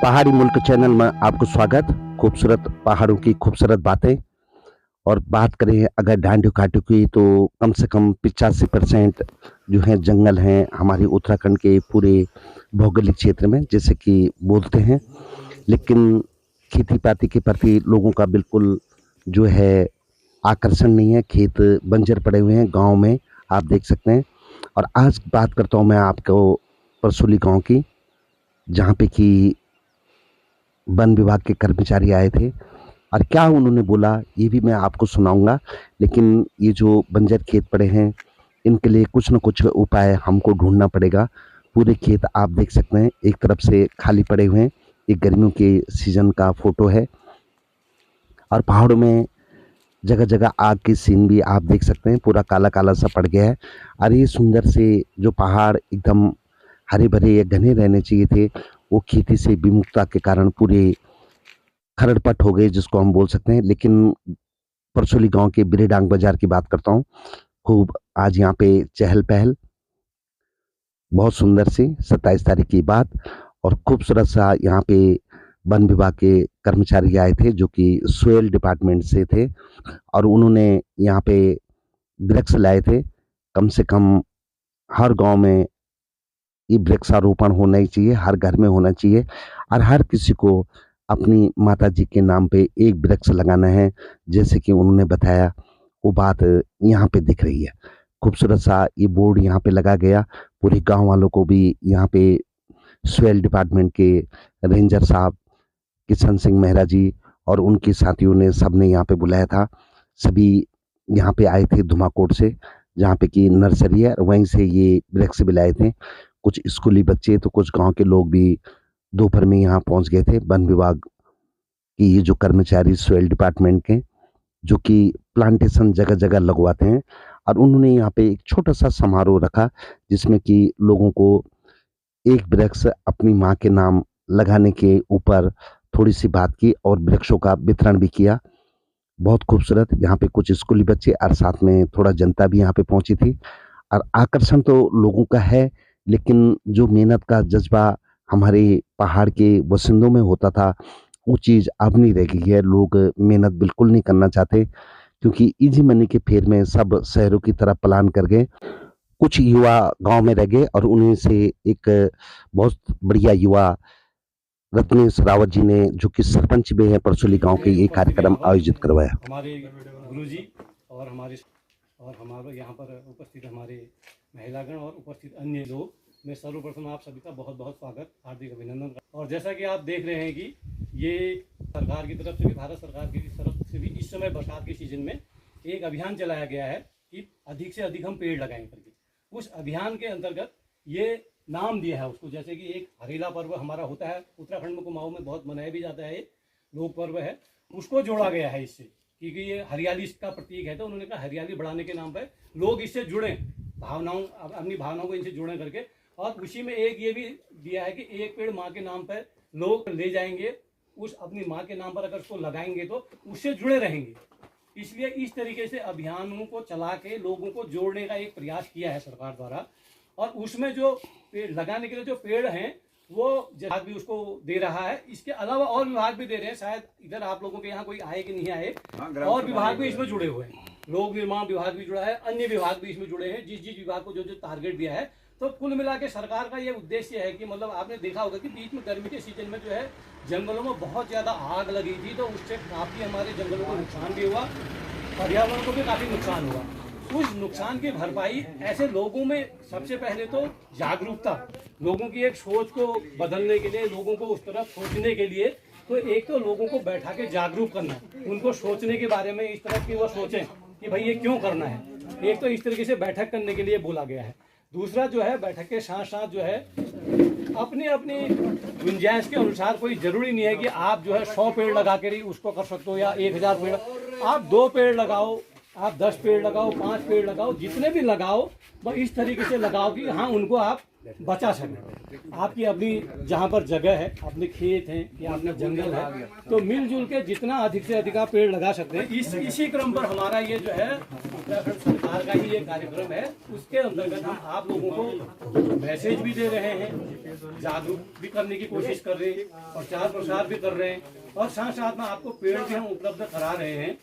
पहाड़ी मुल्क चैनल में आपको स्वागत। खूबसूरत पहाड़ों की खूबसूरत बातें। और बात करें अगर ढांढू घाटी की तो कम से कम 85% जो है जंगल हैं हमारे उत्तराखंड के पूरे भौगोलिक क्षेत्र में, जैसे कि बोलते हैं। लेकिन खेती पाती के प्रति लोगों का बिल्कुल जो है आकर्षण नहीं है। खेत बंजर पड़े हुए हैं गांव में, आप देख सकते हैं। और आज बात करता हूं मैं आपको परसोली गांव की, जहाँ पे कि वन विभाग के कर्मचारी आए थे। और क्या उन्होंने बोला ये भी मैं आपको सुनाऊंगा। लेकिन ये जो बंजर खेत पड़े हैं इनके लिए कुछ न कुछ उपाय हमको ढूंढना पड़ेगा। पूरे खेत आप देख सकते हैं एक तरफ से खाली पड़े हुए हैं। ये गर्मियों के सीजन का फोटो है। और पहाड़ों में जगह जगह आग की सीन भी आप देख सकते हैं, पूरा काला काला सा पड़ गया है। और ये सुंदर से जो पहाड़ एकदम हरे भरे या घने रहने चाहिए थे, वो खेती से विमुखता के कारण पूरे खरड़पट हो गए, जिसको हम बोल सकते हैं। लेकिन परसोली गांव के बिरेडांग बाजार की बात करता हूँ। खूब आज यहाँ पे चहल पहल, बहुत सुंदर सी 27 तारीख की बात। और खूबसूरत सा यहाँ पे वन विभाग के कर्मचारी आए थे जो कि सोयल डिपार्टमेंट से थे। और उन्होंने यहाँ पे वृक्ष लाए थे। कम से कम हर गांव में ये वृक्षारोपण होना ही चाहिए, हर घर में होना चाहिए। और हर किसी को अपनी माता जी के नाम पे एक वृक्ष लगाना है, जैसे कि उन्होंने बताया। वो बात यहाँ पे दिख रही है। खूबसूरत सा ये बोर्ड यहाँ पे लगा गया। पूरे गांव वालों को भी यहाँ पे सोयल डिपार्टमेंट के रेंजर साहब किशन सिंह मेहरा जी और उनके साथियों ने सबने यहाँ पे बुलाया था। सभी यहाँ पे आए थे धुमाकोट से, जहाँ पे कि नर्सरी है, वहीं से ये वृक्ष भी लाए थे। कुछ स्कूली बच्चे तो कुछ गांव के लोग भी दोपहर में यहाँ पहुंच गए थे। वन विभाग की ये जो कर्मचारी सोयल डिपार्टमेंट के, जो कि प्लांटेशन जगह जगह लगवाते हैं। और उन्होंने यहाँ पे एक छोटा सा समारोह रखा, जिसमें कि लोगों को एक वृक्ष अपनी माँ के नाम लगाने के ऊपर थोड़ी सी बात की और वृक्षों का वितरण भी किया। बहुत खूबसूरत। यहाँ पे कुछ स्कूली बच्चे और साथ में थोड़ा जनता भी यहाँ पे पहुंची थी। और आकर्षण तो लोगों का है, लेकिन जो मेहनत का जज्बा हमारे पहाड़ के बसिंदों में होता था, वो चीज़ अब नहीं रह गई है। लोग मेहनत बिल्कुल नहीं करना चाहते, क्योंकि इजी मनी के फेर में सब शहरों की तरफ पलायन कर गए। कुछ युवा गांव में रह गए और उन्हीं से एक बहुत बढ़िया युवा रत्नेश रावत जी ने, जो कि सरपंच भी हैं परसोली गांव के, ये कार्यक्रम आयोजित करवाया। हमारे गुरुजी और हमारे यहाँ पर उपस्थित हमारे महिलागण और उपस्थित अन्य लोग, मैं सर्वप्रथम आप सभी का बहुत बहुत स्वागत, हार्दिक अभिनंदन करता हूं। और जैसा कि आप देख रहे हैं कि ये सरकार की तरफ से भी, भारत सरकार की तरफ से भी इस समय बरसात के सीजन में एक अभियान चलाया गया है कि अधिक से अधिक हम पेड़ लगाएं करके। उस अभियान के अंतर्गत ये नाम दिया है उसको, जैसे कि एक हरेला पर्व हमारा होता है उत्तराखंड में, कुमाऊं में बहुत मनाया भी जाता है, लोक पर्व है, उसको जोड़ा गया है इससे, क्योंकि ये हरियाली का प्रतीक है। तो उन्होंने कहा हरियाली बढ़ाने के नाम पर लोग इससे जुड़े, अपनी भावनाओं को इनसे जुड़े करके। और उसी में एक ये भी दिया है कि एक पेड़ माँ के नाम पर लोग ले जाएंगे, उस अपनी माँ के नाम पर अगर उसको लगाएंगे तो उससे जुड़े रहेंगे। इसलिए इस तरीके से अभियानों को चला के लोगों को जोड़ने का एक प्रयास किया है सरकार द्वारा। और उसमें जो पेड़ लगाने के लिए जो पेड़ हैं वो विभाग भी उसको दे रहा है। इसके अलावा और विभाग भी दे रहे हैं, शायद इधर आप लोगों के यहाँ कोई आए कि नहीं आए, और विभाग भी इसमें जुड़े हुए हैं। लोक निर्माण विभाग भी जुड़ा है, अन्य विभाग भी इसमें जुड़े हैं, जिस जिस विभाग को जो जो टारगेट दिया है। तो कुल मिला के सरकार का ये उद्देश्य है कि मतलब आपने देखा होगा कि बीच में गर्मी के सीजन में जो है जंगलों में बहुत ज्यादा आग लगी थी, तो उससे काफी हमारे जंगलों को नुकसान भी हुआ, पर्यावरण को भी काफी नुकसान हुआ। उस नुकसान की भरपाई ऐसे लोगों में सबसे पहले तो जागरूकता, लोगों की एक सोच को बदलने के लिए, लोगों को उस तरफ सोचने के लिए, तो एक तो लोगों को बैठा के जागरूक करना, उनको सोचने के बारे में इस तरह की वो सोचें कि भाई ये क्यों करना है। एक तो इस तरीके से बैठक करने के लिए बोला गया है। दूसरा जो है, बैठक के साथ साथ जो है अपनी अपनी गुंजाइश के अनुसार, कोई जरूरी नहीं है कि आप जो है 100 पेड़ लगा के ही उसको कर सकते हो या 1000 पेड़, आप 2 पेड़ लगाओ, आप 10 पेड़ लगाओ, 5 पेड़ लगाओ, जितने भी लगाओ बस इस तरीके से लगाओ कि हाँ उनको आप बचा सकें। आपकी अपनी जहाँ पर जगह है, अपने खेत हैं या अपना जंगल है, तो मिलजुल के जितना अधिक से अधिक आप पेड़ लगा सकते हैं। इसी क्रम पर हमारा ये जो है उत्तराखंड सरकार का ही ये कार्यक्रम है, उसके अंतर्गत हम आप लोगों को मैसेज भी दे रहे हैं, जागरूक भी करने की कोशिश कर रहे हैं, प्रचार प्रसार भी कर रहे हैं, और साथ साथ में आपको पेड़ भी हम उपलब्ध करा रहे हैं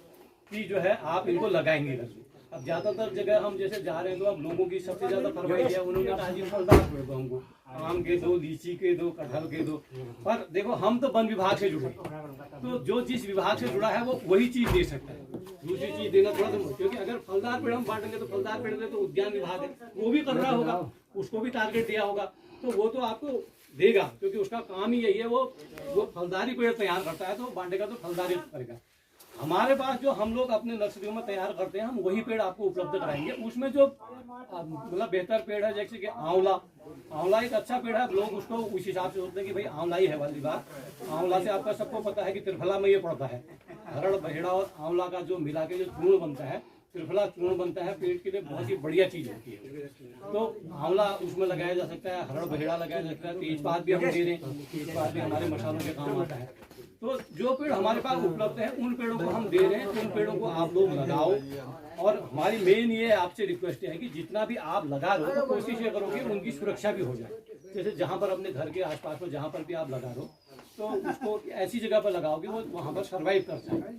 कि जो है आप इनको लगाएंगे करके। अब ज़्यादातर जगह हम जैसे जा रहे हैं तो अब लोगों की सबसे ज़्यादा फरमाइश है, उन्होंने कहा जी फलदार पेड़ दो हमको, आम के दो, लीची के दो, कटहल के दो। पर देखो हम तो वन विभाग से जुड़े, तो जो जिस विभाग से जुड़ा है वो वही चीज़ दे सकता है, दूसरी चीज़ देना थोड़ा तो, क्योंकि अगर फलदार पेड़ हम बांटेंगे तो फलदार पेड़ दे तो उद्यान विभाग है वो भी कर रहा होगा, उसको भी टारगेट दिया होगा, तो वो तो आपको देगा, क्योंकि उसका काम ही यही है, वो फलदारी पेड़ तैयार करता है तो बांटेगा तो फलदारी करेगा। हमारे पास जो हम लोग अपने नर्सरियों में तैयार करते हैं, हम वही पेड़ आपको उपलब्ध कराएंगे। उसमें जो मतलब बेहतर पेड़ है, जैसे कि आंवला एक अच्छा पेड़ है, लोग उसको उस हिसाब से सोचते हैं कि भाई आंवला ही है वाली बात। आंवला से आपका सबको पता है कि त्रिफला में ये पड़ता है, हरड़ बहेड़ा और आंवला का जो मिला के जो चूर्ण बनता है, त्रिफला चूर्ण बनता है, पेट के लिए बहुत ही बढ़िया चीज होती है। तो आंवला उसमें लगाया जा सकता है, हरड़ बहेड़ा लगाया जा सकता है, तेजपात भी हम दे रहे हैं, तेजपात भी हमारे मसालों के काम आता है। तो जो पेड़ हमारे पास उपलब्ध है उन पेड़ों को हम दे रहे हैं, उन पेड़ों को आप लोग लगाओ। और हमारी मेन ये आपसे रिक्वेस्ट है कि जितना भी आप लगा रहे हो तो कोशिश ये करो कि उनकी सुरक्षा भी हो जाए। जैसे जहाँ पर अपने घर के आसपास में जहाँ पर भी आप लगा रहे हो तो उसको ऐसी जगह पर लगाओगे वो वहाँ पर सर्वाइव कर जाए।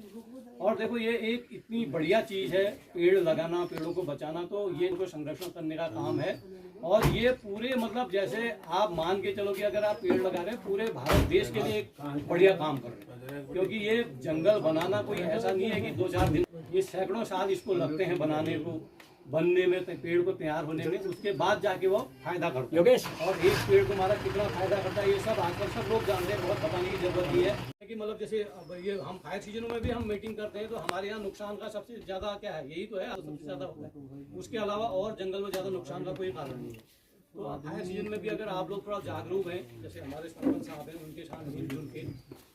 और देखो ये एक इतनी बढ़िया चीज़ है, पेड़ लगाना, पेड़ों को बचाना, तो ये इनको संरक्षण करने का काम है। और ये पूरे मतलब जैसे आप मान के चलो कि अगर आप पेड़ लगा रहे हैं, पूरे भारत देश के लिए एक बढ़िया काम कर रहे हैं, क्योंकि ये जंगल बनाना कोई ऐसा नहीं है कि 2-4 दिन, ये सैकड़ों साल इसको लगते हैं बनाने को, बनने में, पेड़ को तैयार होने में, उसके बाद जाके वो फायदा करता है। और एक पेड़ तुम्हारा कितना फायदा करता है ये सब आजकल सब लोग जानते हैं, बहुत बताने की जरूरत नहीं है कि मतलब जैसे अब ये हम फायर सीजनों में भी हम मीटिंग करते हैं तो हमारे यहाँ नुकसान का सबसे ज्यादा क्या है, यही तो है, सबसे ज्यादा होता है। उसके अलावा और जंगल में ज्यादा नुकसान का कोई कारण नहीं है। तो फायर सीजन में भी अगर आप लोग थोड़ा जागरूक हैं, जैसे हमारे सरपंच साहब हैं, उनके साथ मिलजुल के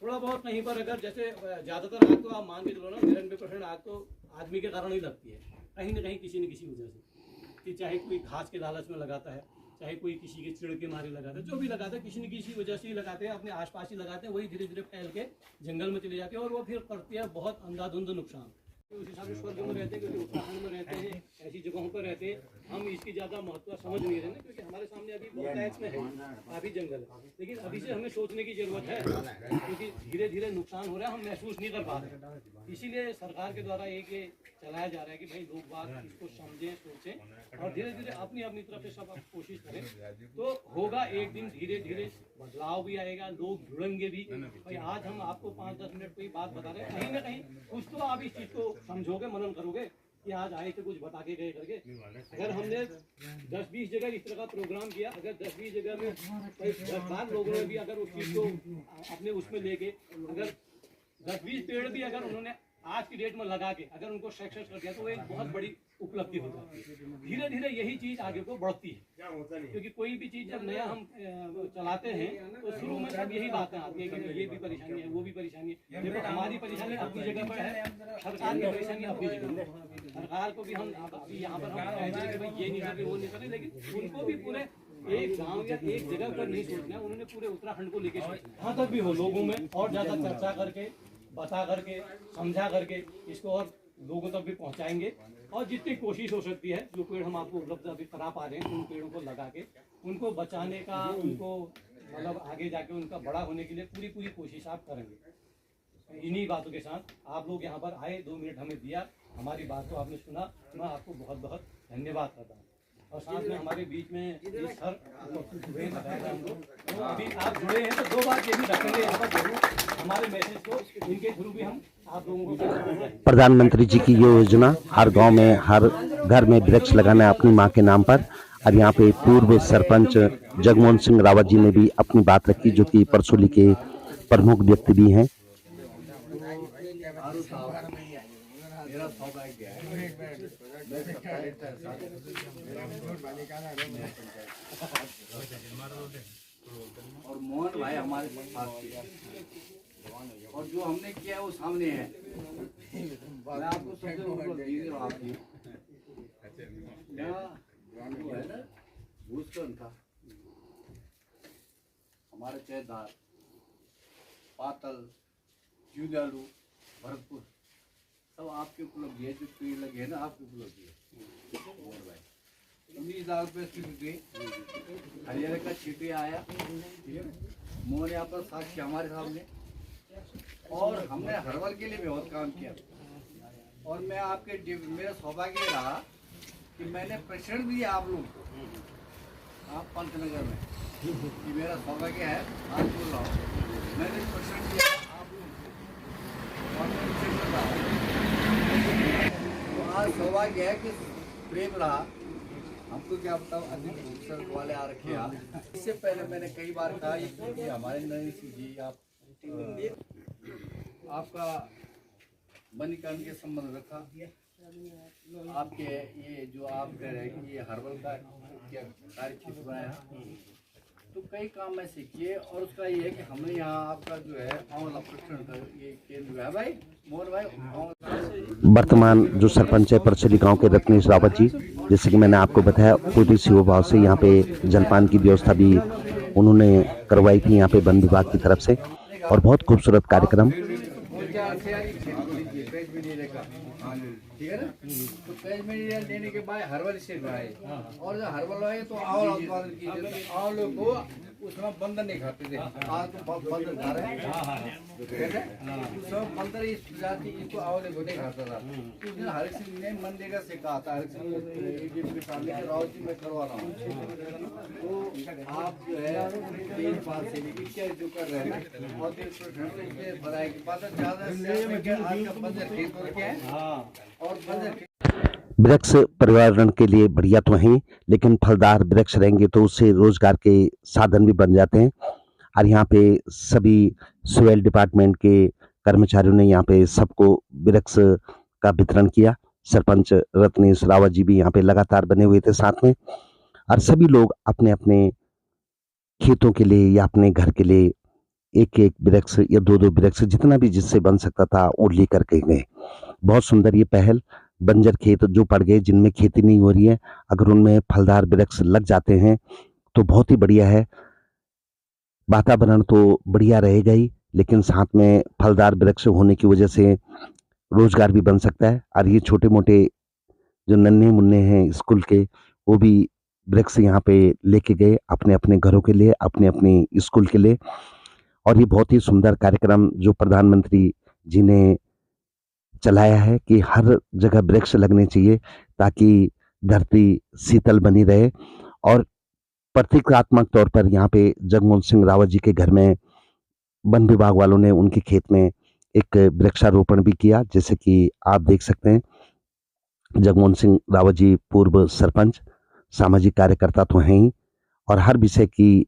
थोड़ा बहुत कहीं पर अगर जैसे ज्यादातर आग तो आप मान के चलो ना 99% आग तो आदमी के कारण ही लगती है, कहीं ना कहीं किसी न किसी वजह से, कि चाहे कोई घास के लालच में लगाता है, चाहे कोई किसी के चिड़ के मारे लगाता है, जो भी लगाता है किसी न किसी वजह से ही लगाते हैं, अपने आसपास ही लगाते हैं, वही धीरे धीरे फैल के जंगल में चले जाते हैं और वो फिर करती है बहुत अंधाधुंध नुकसान। उस हिसाब से स्वर्ग में रहते हैं, क्योंकि उत्तराखंड में रहते हैं, ऐसी जगहों पर रहते हैं, हम इसकी ज़्यादा महत्व समझ नहीं रहे ना, क्योंकि हमारे सामने अभी बहुत टैक्स में है, काफ़ी जंगल है, लेकिन अभी से हमें सोचने की जरूरत है, क्योंकि धीरे धीरे नुकसान हो रहा है, हम महसूस नहीं कर पा रहे। इसीलिए सरकार के द्वारा एक ये चलाया जा रहा है कि भाई लोग बात इसको समझें, सोचें और धीरे धीरे अपनी अपनी तरफ से सब कोशिश करें, तो होगा एक दिन धीरे धीरे बदलाव भी आएगा, लोग जुड़ेंगे भी। भाई आज हम आपको 5-10 मिनट कोई बात बता रहे हैं, कहीं ना कहीं कुछ तो आप इस चीज़ को समझोगे, मनन करोगे कि आज आए थे कुछ बता के गए करके। अगर हमने 10-20 जगह इस तरह का प्रोग्राम किया, अगर 10-20 जगह में 10 लोगों ने भी अगर उस चीज़ को अपने उसमें लेके अगर 10-20 पेड़ भी अगर उन्होंने आज की डेट में लगा के अगर उनको सक्सेस कर दिया तो वो एक बहुत बड़ी उपलब्धि हो जाती है। धीरे धीरे यही चीज़ आगे को बढ़ती है, क्योंकि कोई भी चीज़ जब नया हम चलाते हैं तो शुरू में सब यही बातें आती है कि ये भी परेशानी है, वो भी परेशानी है। देखो हमारी परेशानी अपनी जगह पर है, सरकार की परेशानी अपनी जगह पर। सरकार को भी हम अभी यहाँ पर हम कहते हैं कि भाई ये नहीं करें, वो नहीं करें, लेकिन उनको भी पूरे एक गांव या एक जगह पर नहीं सोचना है, उन्होंने पूरे उत्तराखंड को लेकर सोचना है। जहाँ तक भी हो लोगों में और ज़्यादा चर्चा करके, बता करके, समझा करके इसको और लोगों तक भी पहुंचाएंगे। और जितनी कोशिश हो सकती है, जो पेड़ हम आपको उपलब्ध अभी करा पा रहे हैं, उन पेड़ों को लगा के उनको बचाने का, उनको मतलब आगे जाके उनका बड़ा होने के लिए पूरी पूरी कोशिश आप करेंगे। इन्हीं बातों के साथ आप लोग यहाँ पर आए, 2 मिनट हमें दिया, हमारी बात को आपने सुना, मैं आपको बहुत बहुत धन्यवाद करता हूँ। और साथ में हमारे बीच में ये सर जुड़े बताया हम लोग, तो अभी आप जुड़े हैं तो 2 बात ये भी रखेंगे यहाँ पर जरूर, हमारे मैसेज को इनके थ्रू भी हम आप लोगों को। प्रधानमंत्री जी की योजना हर गांव में, हर घर में वृक्ष लगाना है अपनी मां के नाम पर। और यहाँ पे पूर्व सरपंच जगमोहन सिंह रावत जी ने भी अपनी बात रखी, जो कि परसोली के प्रमुख व्यक्ति भी हैं। और मोहन भाई हमारे साथ थे, और जो हमने किया है वो सामने है। मैं आपको सबसे ऊपर दीजिए आपकी वो है ना भूस्खलन था हमारे चेहदार पातल जूदालू भरतपुर सब आपकी उपलब्धि है। जो पेड़ लगे हैं ना आपकी उपलब्धि है। 19,000 रुपये की बिक्री हरियाणा का छीटे आया मोहन यहाँ पर साक्षी हमारे सामने। और हमने हर्बल के लिए भी बहुत काम किया। और मैं आपके मेरा सौभाग्य रहा कि मैंने प्रेसिडेंट दिया आप लोग को आप पंतनगर में कि मेरा सौभाग्य है आज बोल रहा हूँ मैंने प्रेसिडेंट दिया आप लोग को और मैं प्रेसिडेंट रहा। तो आज सौभाग्य है कि प्रेम रहा हमको क्या बताओ अधिक खूबसूरत वाले आ रखे हैं। इससे पहले मैंने कई बार कहा ये हमारे नरेंद्र सिंह जी आपका वनीकरण के संबंध रखा आपके ये जो आप कह रहे हैं कि ये हर्बल का क्या कार्य क्षेत्र बनाया तो कई काम ऐसे किए। और उसका ये है कि हमने यहाँ आपका जो है आंवला प्रशिक्षण का ये केंद्र है भाई मोहन भाई। वर्तमान जो सरपंच है परचली गांव के रत्नेश रावत जी, जैसे कि मैंने आपको बताया पूरी सेवा भाव से यहाँ पे जलपान की व्यवस्था भी उन्होंने करवाई थी यहाँ पे वन विभाग की तरफ से। और बहुत खूबसूरत कार्यक्रम। ठीक है ना तो पेज मटेरियल देने के बाद हर्बल स्टेट में आए और जब हर्बल आए तो आंवला उत्पादन कीजिए। आंवले को उसमें बंदर नहीं खाते थे आज तो बंदर खा रहे हैं उसमें बंदर इस प्रजाति इसको आंवले को नहीं खाता था। तो उसने हरि सिंह ने मनरेगा से कहा था हरि सिंह के सामने कि राव जी मैं करवा रहा हूँ तो आप जो है 3 साल से लेकर जो कर रहे हैं और 3% बढ़ाए के बाद ज़्यादा से आज का बंदर ठीक हो रखे हैं। वृक्ष पर्यावरण के लिए बढ़िया तो हैं, लेकिन फलदार वृक्ष रहेंगे तो उससे रोजगार के साधन भी बन जाते हैं। और यहाँ पे सभी सोइल डिपार्टमेंट के कर्मचारियों ने यहाँ पे सबको वृक्ष का वितरण किया। सरपंच रत्नेश रावत जी भी यहाँ पे लगातार बने हुए थे साथ में। और सभी लोग अपने अपने खेतों के लिए या अपने घर के लिए एक एक वृक्ष या 2-2 वृक्ष जितना भी जिससे बन सकता था वो लेकर के गए। बहुत सुंदर ये पहल। बंजर खेत जो पड़ गए जिनमें खेती नहीं हो रही है, अगर उनमें फलदार वृक्ष लग जाते हैं तो बहुत ही बढ़िया है। वातावरण तो बढ़िया रहेगा ही, लेकिन साथ में फलदार वृक्ष होने की वजह से रोजगार भी बन सकता है। और ये छोटे मोटे जो नन्हे मुन्ने हैं स्कूल के वो भी वृक्ष यहाँ पे लेके गए अपने अपने घरों के लिए, अपने अपने स्कूल के लिए। और ये बहुत ही सुंदर कार्यक्रम जो प्रधानमंत्री जी ने चलाया है कि हर जगह वृक्ष लगने चाहिए ताकि धरती शीतल बनी रहे। और प्रतीकात्मक तौर पर यहाँ पे जगमोहन सिंह रावत जी के घर में वन विभाग वालों ने उनके खेत में एक वृक्षारोपण भी किया, जैसे कि आप देख सकते हैं। जगमोहन सिंह रावत जी पूर्व सरपंच, सामाजिक कार्यकर्ता तो हैं ही और हर विषय की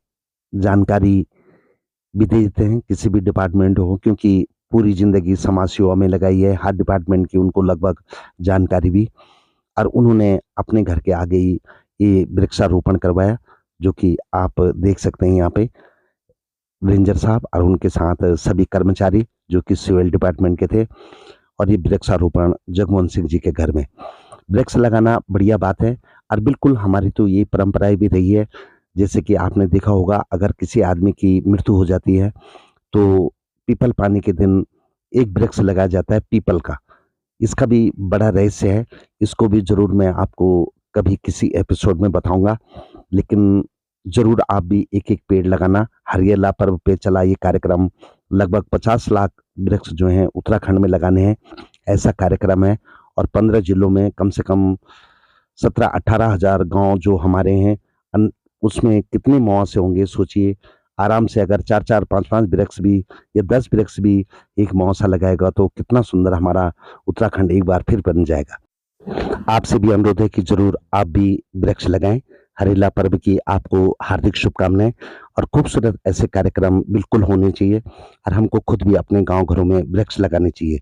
जानकारी भी दे देते हैं किसी भी डिपार्टमेंट हो, क्योंकि पूरी जिंदगी समाज सेवा में लगाई है। हर डिपार्टमेंट की उनको लगभग जानकारी भी। और उन्होंने अपने घर के आगे ही ये वृक्षारोपण करवाया, जो कि आप देख सकते हैं यहाँ पे रेंजर साहब और उनके साथ सभी कर्मचारी जो कि सिविल डिपार्टमेंट के थे। और ये वृक्षारोपण जगमोहन सिंह जी के घर में। वृक्ष लगाना बढ़िया बात है और बिल्कुल हमारी तो ये परंपराएं भी रही है। जैसे कि आपने देखा होगा, अगर किसी आदमी की मृत्यु हो जाती है तो पीपल पानी के दिन एक वृक्ष लगाया जाता है पीपल का। इसका भी बड़ा रहस्य है, इसको भी जरूर मैं आपको कभी किसी एपिसोड में बताऊंगा। लेकिन जरूर आप भी एक एक पेड़ लगाना। हरियाला पर्व पे चला ये कार्यक्रम, लगभग 50 लाख वृक्ष जो हैं उत्तराखंड में लगाने हैं, ऐसा कार्यक्रम है। और 15 जिलों में कम से कम 17-18 हजार गाँव जो हमारे हैं, उसमें कितने मुआवजे होंगे सोचिए। आराम से अगर 4-4, 5-5 वृक्ष भी या 10 वृक्ष भी एक मुआवजा लगाएगा तो कितना सुंदर हमारा उत्तराखंड एक बार फिर बन जाएगा। आपसे भी अनुरोध है कि जरूर आप भी वृक्ष लगाएं। हरेला पर्व की आपको हार्दिक शुभकामनाएं। और खूबसूरत ऐसे कार्यक्रम बिल्कुल होने चाहिए और हमको खुद भी अपने गांव घरों में वृक्ष लगाने चाहिए।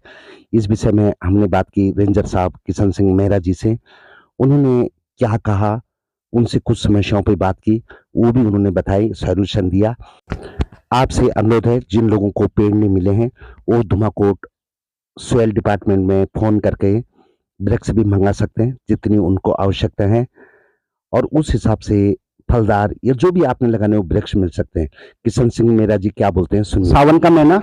इस विषय में हमने बात की रेंजर साहब किशन सिंह मेहरा जी से। उन्होंने क्या कहा, उनसे कुछ समस्याओं पर बात की, वो भी उन्होंने बताई, सॉल्यूशन दिया। आपसे अनुरोध है जिन लोगों को पेड़ नहीं मिले हैं वो धुमाकोट सोयल डिपार्टमेंट में फ़ोन करके वृक्ष भी मंगा सकते हैं जितनी उनको आवश्यकता है, और उस हिसाब से फलदार या जो भी आपने लगाने वो वृक्ष मिल सकते हैं। किशन सिंह मेहरा जी क्या बोलते हैं सुनिए। सावन का महीना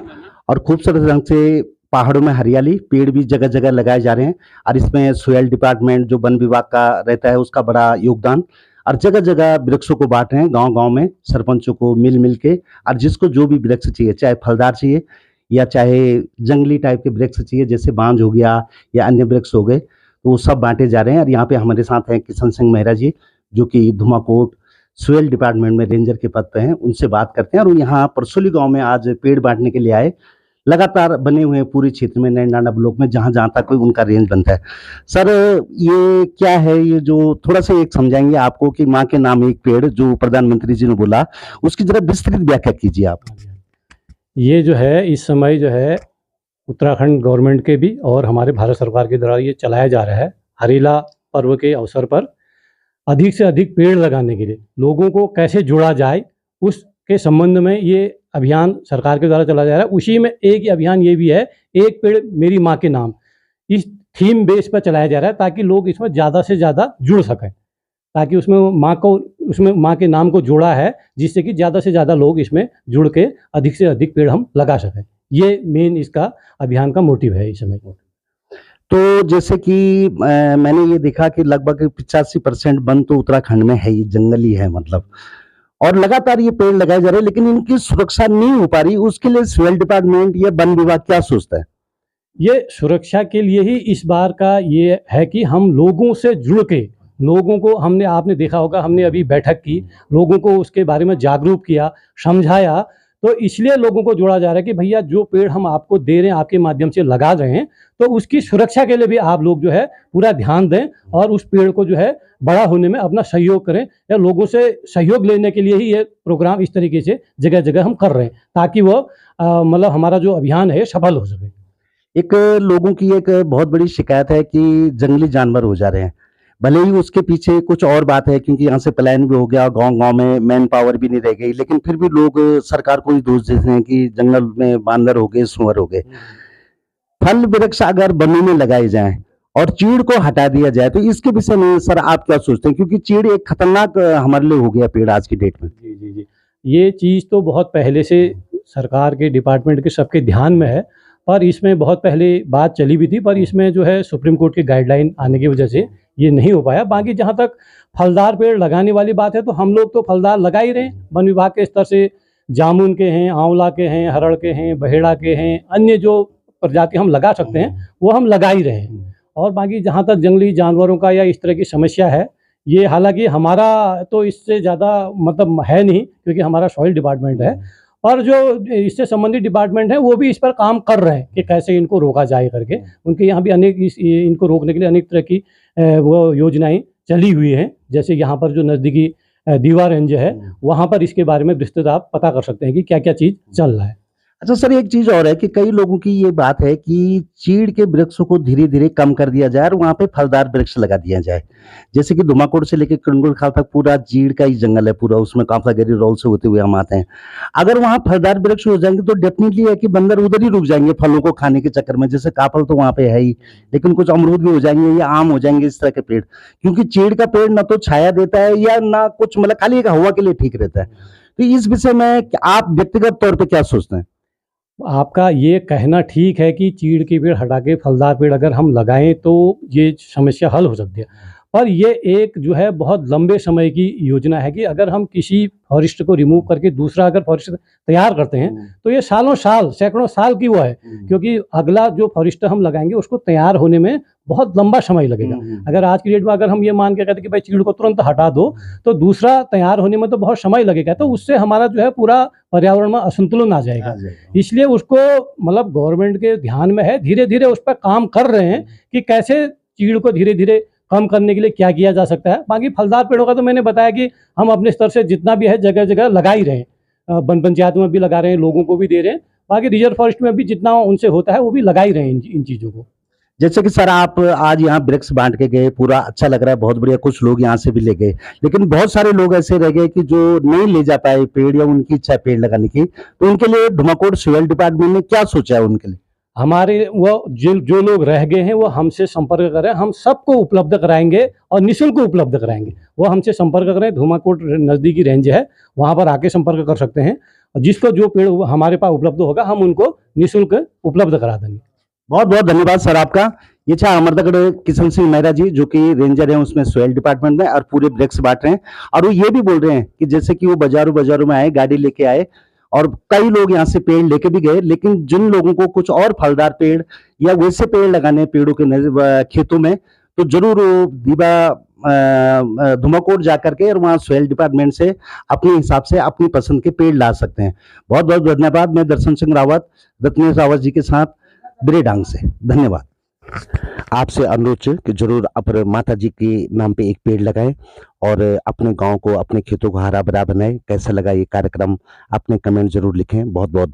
और खूबसूरत रंग से पहाड़ों में हरियाली, पेड़ भी जगह जगह लगाए जा रहे हैं, और इसमें सोयल डिपार्टमेंट जो वन विभाग का रहता है उसका बड़ा योगदान, और जगह जगह वृक्षों को बांट रहे हैं गांव गांव में सरपंचों को मिल मिल के, और जिसको जो भी वृक्ष चाहिए, चाहे फलदार चाहिए या चाहे जंगली टाइप के वृक्ष चाहिए जैसे बांज हो गया या अन्य वृक्ष हो गए, तो वो सब बांटे जा रहे हैं। और यहाँ पे हमारे साथ हैं किशन सिंह मेहरा जी जो कि धुमाकोट सोयल डिपार्टमेंट में रेंजर के पद पे हैं, उनसे बात करते हैं। और यहाँ परसोली गांव में आज पेड़ बांटने के लिए आए, लगातार बने हुए हैं पूरे क्षेत्र में नैनडांडा ब्लॉक में जहाँ जहाँ तक कोई उनका रेंज बनता है। सर ये क्या है, ये जो थोड़ा सा एक समझाएंगे आपको कि माँ के नाम एक पेड़ जो प्रधानमंत्री जी ने बोला, उसकी जरा विस्तृत व्याख्या कीजिए आप। ये जो है इस समय जो है उत्तराखंड गवर्नमेंट के भी और हमारे भारत सरकार के द्वारा ये चलाया जा रहा है, हरेला पर्व के अवसर पर अधिक से अधिक पेड़ लगाने के लिए लोगों को कैसे जोड़ा जाए उसके संबंध में ये अभियान सरकार के द्वारा चलाया जा रहा है। उसी में एक अभियान ये भी है, एक पेड़ मेरी माँ के नाम, इस थीम बेस पर चलाया जा रहा है ताकि लोग इसमें ज़्यादा से ज़्यादा जुड़ सकें, ताकि उसमें माँ के नाम को जोड़ा है जिससे कि ज़्यादा से ज़्यादा लोग इसमें जुड़ के अधिक से अधिक पेड़ हम लगा सकें। ये मेन इसका अभियान का मोटिव है इस समय। तो जैसे कि मैंने ये देखा कि लगभग 85% वन तो उत्तराखंड में है ही, जंगल ही है मतलब, और लगातार ये पेड़ लगाए जा रहे हैं, लेकिन इनकी सुरक्षा नहीं हो पा रही। उसके लिए सोयल डिपार्टमेंट या वन विभाग क्या सोचता है? ये सुरक्षा के लिए ही इस बार का ये है कि हम लोगों से जुड़ के, लोगों को आपने देखा होगा, हमने अभी बैठक की, लोगों को उसके बारे में जागरूक किया, समझाया, तो इसलिए लोगों को जोड़ा जा रहा है कि भैया जो पेड़ हम आपको दे रहे हैं, आपके माध्यम से लगा रहे हैं, तो उसकी सुरक्षा के लिए भी आप लोग जो है पूरा ध्यान दें और उस पेड़ को जो है बड़ा होने में अपना सहयोग करें। या लोगों से सहयोग लेने के लिए ही ये प्रोग्राम इस तरीके से जगह जगह हम कर रहे हैं ताकि वो मतलब हमारा जो अभियान है सफल हो सके। एक लोगों की एक बहुत बड़ी शिकायत है कि जंगली जानवर हो जा रहे हैं, भले ही उसके पीछे कुछ और बात है क्योंकि यहाँ से पलायन भी हो गया, गांव गांव में मैन पावर भी नहीं रह गई, लेकिन फिर भी लोग सरकार को ही दोष देते हैं कि जंगल में बांदर हो गए, सुअर हो गए। फल वृक्ष अगर वनों में लगाए जाएं और चीड़ को हटा दिया जाए तो इसके विषय में सर आप क्या सोचते हैं? क्योंकि चीड़ एक खतरनाक हमारे लिए हो गया पेड़ आज की डेट में। जी, ये चीज़ तो बहुत पहले से सरकार के डिपार्टमेंट के सबके ध्यान में है, पर इसमें बहुत पहले बात चली भी थी, पर इसमें जो है सुप्रीम कोर्ट की गाइडलाइन आने की वजह से ये नहीं हो पाया। बाकी जहाँ तक फलदार पेड़ लगाने वाली बात है तो हम लोग तो फलदार लगा ही रहे हैं, वन विभाग के स्तर से जामुन के हैं, आंवला के हैं, हरड़ के हैं, बहेड़ा के हैं, अन्य जो प्रजाति हम लगा सकते हैं वो हम लगा ही रहे हैं। और बाकी जहाँ तक जंगली जानवरों का या इस तरह की समस्या है, ये हालांकि हमारा तो इससे ज़्यादा मतलब है नहीं क्योंकि हमारा सॉइल डिपार्टमेंट है, और जो इससे संबंधित डिपार्टमेंट है वो भी इस पर काम कर रहे हैं कि कैसे इनको रोका जाए करके। उनके यहाँ भी अनेक इनको रोकने के लिए अनेक तरह की वो योजनाएं चली हुई हैं। जैसे यहाँ पर जो नज़दीकी दीवा रेंज है वहाँ पर इसके बारे में विस्तृत आप पता कर सकते हैं कि क्या क्या चीज़ चल रहा है। अच्छा सर, एक चीज और है कि कई लोगों की ये बात है कि चीड़ के वृक्षों को धीरे धीरे कम कर दिया जाए और वहां पे फलदार वृक्ष लगा दिया जाए। जैसे कि धुमाकोट से लेकर किरंदुल खाल तक पूरा चीड़ का ही जंगल है पूरा, उसमें कांफलागिरी रोल से होते हुए हम आते हैं। अगर वहां फलदार वृक्ष हो जाएंगे तो डेफिनेटली है कि बंदर उधर ही रुक जाएंगे फलों को खाने के चक्कर में। जैसे काफल तो वहां पे है ही, लेकिन कुछ अमरूद भी हो जाएंगे या आम हो जाएंगे, इस तरह के पेड़। क्योंकि चीड़ का पेड़ ना तो छाया देता है या ना कुछ, मतलब खाली एक हवा के लिए ठीक रहता है। तो इस विषय में आप व्यक्तिगत तौर पर क्या सोचते हैं? आपका ये कहना ठीक है कि चीड़ के पेड़ हटा के फलदार पेड़ अगर हम लगाएं तो ये समस्या हल हो सकती है, पर ये एक जो है बहुत लंबे समय की योजना है कि अगर हम किसी फॉरेस्ट को रिमूव करके दूसरा अगर फॉरेस्ट तैयार करते हैं तो ये सालों साल, सैकड़ों साल की वो है, क्योंकि अगला जो फॉरेस्ट हम लगाएंगे उसको तैयार होने में बहुत लंबा समय लगेगा। अगर आज की डेट में अगर हम ये मान के कहते हैं कि भाई चीड़ को तुरंत हटा दो तो दूसरा तैयार होने में तो बहुत समय लगेगा, तो उससे हमारा जो है पूरा पर्यावरण में असंतुलन आ जाएगा। इसलिए उसको मतलब गवर्नमेंट के ध्यान में है, धीरे धीरे उस पर काम कर रहे हैं कि कैसे चीड़ को धीरे धीरे कम करने के लिए क्या किया जा सकता है। बाकी फलदार पेड़ों का तो मैंने बताया कि हम अपने स्तर से जितना भी है जगह जगह लगा ही रहे हैं, वन पंचायत में भी लगा रहे हैं, लोगों को भी दे रहे हैं, बाकी रिजर्व फॉरेस्ट में भी जितना उनसे होता है वो भी लगा ही रहे हैं इन चीज़ों को। जैसे कि सर आप आज यहाँ वृक्ष बांट के गए, पूरा अच्छा लग रहा है, बहुत बढ़िया, कुछ लोग यहाँ से भी ले गए, लेकिन बहुत सारे लोग ऐसे रह गए कि जो नहीं ले जा पाए पेड़ या उनकी इच्छा है पेड़ लगाने की, तो उनके लिए धुमाकोट सोयल डिपार्टमेंट ने क्या सोचा है उनके लिए? हमारे वो जो लोग रह गए हैं वो हमसे संपर्क करें, हम सबको उपलब्ध कराएंगे और निःशुल्क उपलब्ध कराएंगे। वो हमसे संपर्क करें, धूमाकोट नज़दीकी रेंज है, वहाँ पर आके संपर्क कर सकते हैं और जिसको जो पेड़ हमारे पास उपलब्ध होगा हम उनको निःशुल्क उपलब्ध करा देंगे। बहुत बहुत धन्यवाद सर आपका। ये था अमरतगढ़ किशन सिंह मेहरा जी, जो कि रेंजर हैं उसमें सॉइल डिपार्टमेंट में, और पूरे वृक्ष बांट रहे हैं। और वो ये भी बोल रहे हैं कि जैसे कि वो बाजारों में आए, गाड़ी लेके आए और कई लोग यहाँ से पेड़ लेके भी गए, लेकिन जिन लोगों को कुछ और फलदार पेड़ या वैसे पेड़ लगाने हैं पेड़ों के खेतों में, तो जरूर वो धुमाकोट जा करके और वहाँ सॉइल डिपार्टमेंट से अपने हिसाब से अपनी पसंद के पेड़ ला सकते हैं। बहुत बहुत धन्यवाद। मैं दर्शन सिंह रावत, रत्नेश रावत जी के साथ बिरेडांग से। धन्यवाद। आपसे अनुरोध है कि जरूर अपने माता जी के नाम पे एक पेड़ लगाएं और अपने गांव को, अपने खेतों को हरा भरा बनाएं। कैसा लगा ये कार्यक्रम, अपने कमेंट जरूर लिखें। बहुत बहुत धन्यवाद।